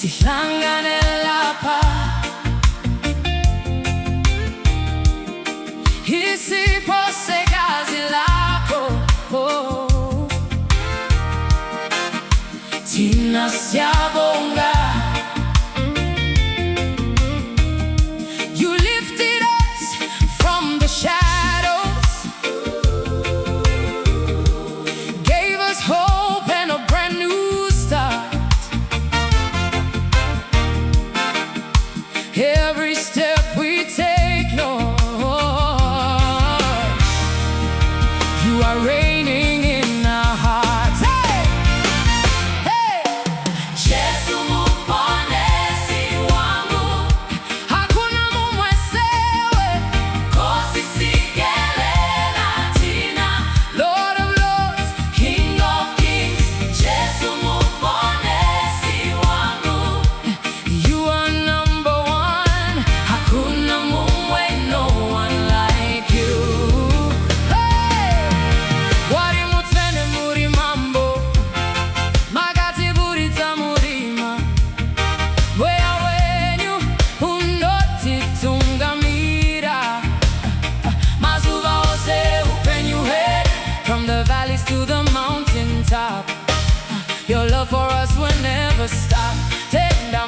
sihlangane lapha, isipho segazi lakho, thina siyabonga. You lifted us from the shadows, gave us hope and a brand new start. Every step we take, Lord, you are reigning in our hearts. Hey! Hey! Jesu Muponesi wangu, hakuna mumwesewe. Nkosi Sikelela tina, Lord of lords, King of kings. Jesu Muponesi wangu, you are number one. Hakuna mumwe, no one like you. Hey! Wari mutende muri mambo, magati burita murima. Wea wenyu unotitungamira, mazuva ose upenyu head, from the valleys to the mountain top. Your love for us will never stop. Tenda